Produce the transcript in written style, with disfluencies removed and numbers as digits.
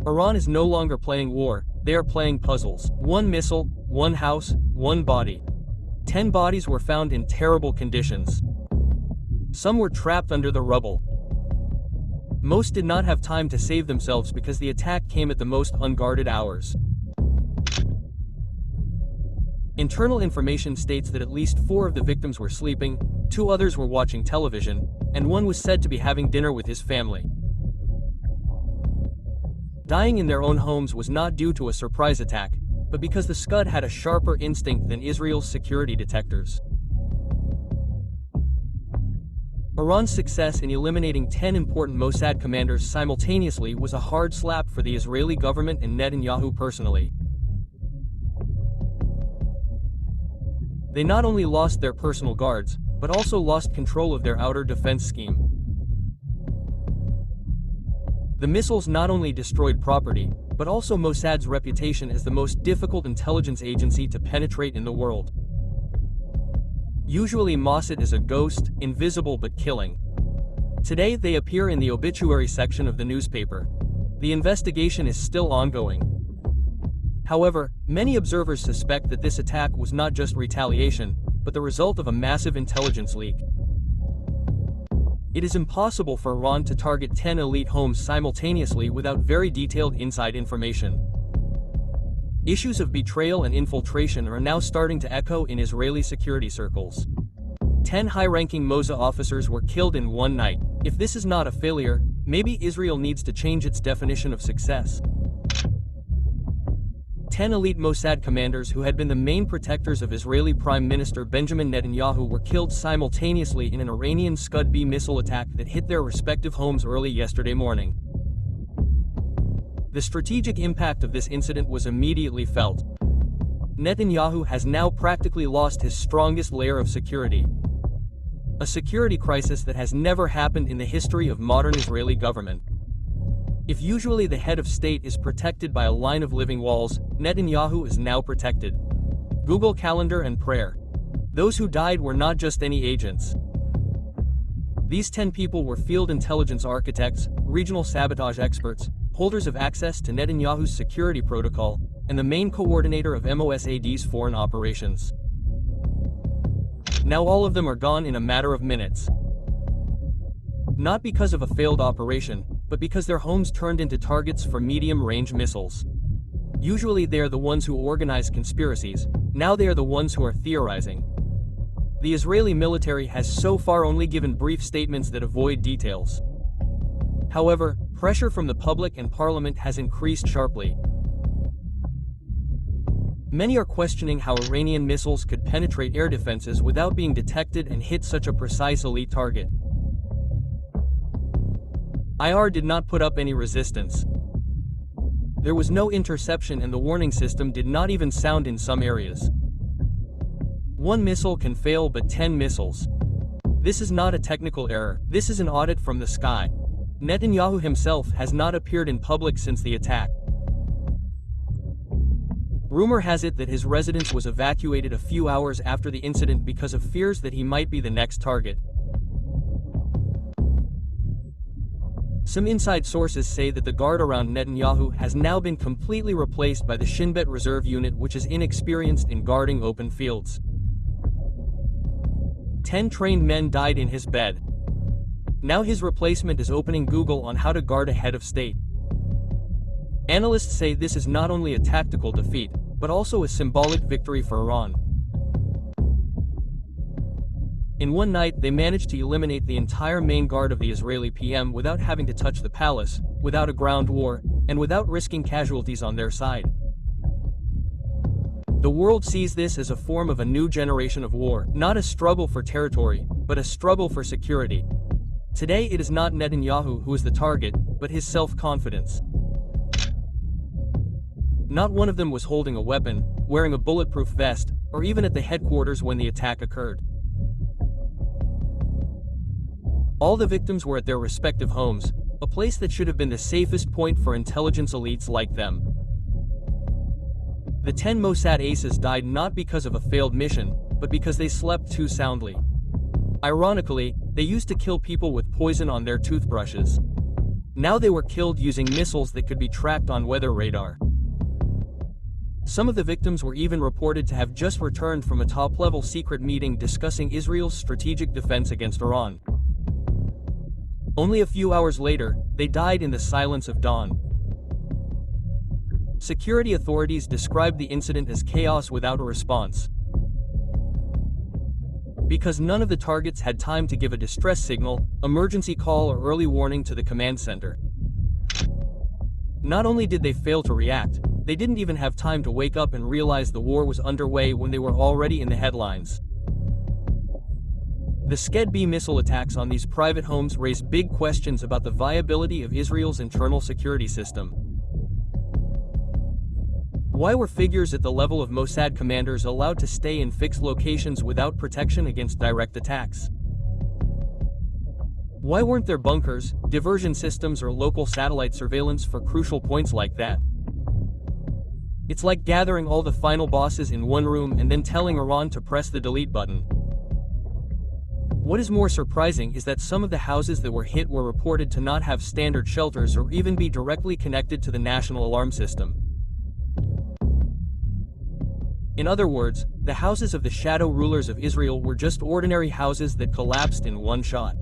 Iran is no longer playing war, they are playing puzzles. One missile, one house, one body. 10 bodies were found in terrible conditions. Some were trapped under the rubble. Most did not have time to save themselves because the attack came at the most unguarded hours. Internal information states that at least 4 of the victims were sleeping, 2 others were watching television, and 1 was said to be having dinner with his family. Dying in their own homes was not due to a surprise attack, but because the Scud had a sharper instinct than Israel's security detectors. Iran's success in eliminating 10 important Mossad commanders simultaneously was a hard slap for the Israeli government and Netanyahu personally. They not only lost their personal guards, but also lost control of their outer defense scheme. The missiles not only destroyed property, but also Mossad's reputation as the most difficult intelligence agency to penetrate in the world. Usually mossad is a ghost, invisible but killing. Today they appear in the obituary section of the newspaper. The investigation is still ongoing. However, many observers suspect that this attack was not just retaliation, but the result of a massive intelligence leak. It is impossible for Iran to target 10 elite homes simultaneously without very detailed inside information. Issues of betrayal and infiltration are now starting to echo in Israeli security circles. 10 high-ranking Mossad officers were killed in one night. If this is not a failure, maybe Israel needs to change its definition of success. 10 elite Mossad commanders who had been the main protectors of Israeli Prime Minister Benjamin Netanyahu were killed simultaneously in an Iranian Scud-B missile attack that hit their respective homes early yesterday morning. The strategic impact of this incident was immediately felt. Netanyahu has now practically lost his strongest layer of security. A security crisis that has never happened in the history of modern Israeli government. If usually the head of state is protected by a line of living walls, Netanyahu is now protected. Google Calendar and prayer. Those who died were not just any agents. These 10 people were field intelligence architects, regional sabotage experts, holders of access to Netanyahu's security protocol, and the main coordinator of Mossad's foreign operations. Now all of them are gone in a matter of minutes. Not because of a failed operation, but because their homes turned into targets for medium-range missiles. Usually they are the ones who organize conspiracies, now they are the ones who are theorizing. The Israeli military has so far only given brief statements that avoid details. However, pressure from the public and parliament has increased sharply. Many are questioning how Iranian missiles could penetrate air defenses without being detected and hit such a precise elite target. IR did not put up any resistance. There was no interception and the warning system did not even sound in some areas. One missile can fail but 10 missiles. This is not a technical error, this is an audit from the sky. Netanyahu himself has not appeared in public since the attack. Rumor has it that his residence was evacuated a few hours after the incident because of fears that he might be the next target. Some inside sources say that the guard around Netanyahu has now been completely replaced by the Shin Bet Reserve Unit, which is inexperienced in guarding open fields. 10 trained men died in his bed. Now his replacement is opening Google on how to guard a head of state. Analysts say this is not only a tactical defeat, but also a symbolic victory for Iran. In one night they managed to eliminate the entire main guard of the Israeli PM without having to touch the palace, without a ground war, and without risking casualties on their side. The world sees this as a form of a new generation of war, not a struggle for territory, but a struggle for security. Today it is not Netanyahu who is the target, but his self-confidence. Not one of them was holding a weapon, wearing a bulletproof vest, or even at the headquarters when the attack occurred. All the victims were at their respective homes, a place that should have been the safest point for intelligence elites like them. The 10 Mossad aces died not because of a failed mission, but because they slept too soundly. Ironically, they used to kill people with poison on their toothbrushes. Now they were killed using missiles that could be tracked on weather radar. Some of the victims were even reported to have just returned from a top-level secret meeting discussing Israel's strategic defense against Iran. Only a few hours later, they died in the silence of dawn. Security authorities described the incident as chaos without a response. Because none of the targets had time to give a distress signal, emergency call or early warning to the command center. Not only did they fail to react, they didn't even have time to wake up and realize the war was underway when they were already in the headlines. The Sched-B missile attacks on these private homes raised big questions about the viability of Israel's internal security system. Why were figures at the level of Mossad commanders allowed to stay in fixed locations without protection against direct attacks? Why weren't there bunkers, diversion systems, or local satellite surveillance for crucial points like that? It's like gathering all the final bosses in one room and then telling Iran to press the delete button. What is more surprising is that some of the houses that were hit were reported to not have standard shelters or even be directly connected to the national alarm system. In other words, the houses of the shadow rulers of Israel were just ordinary houses that collapsed in one shot.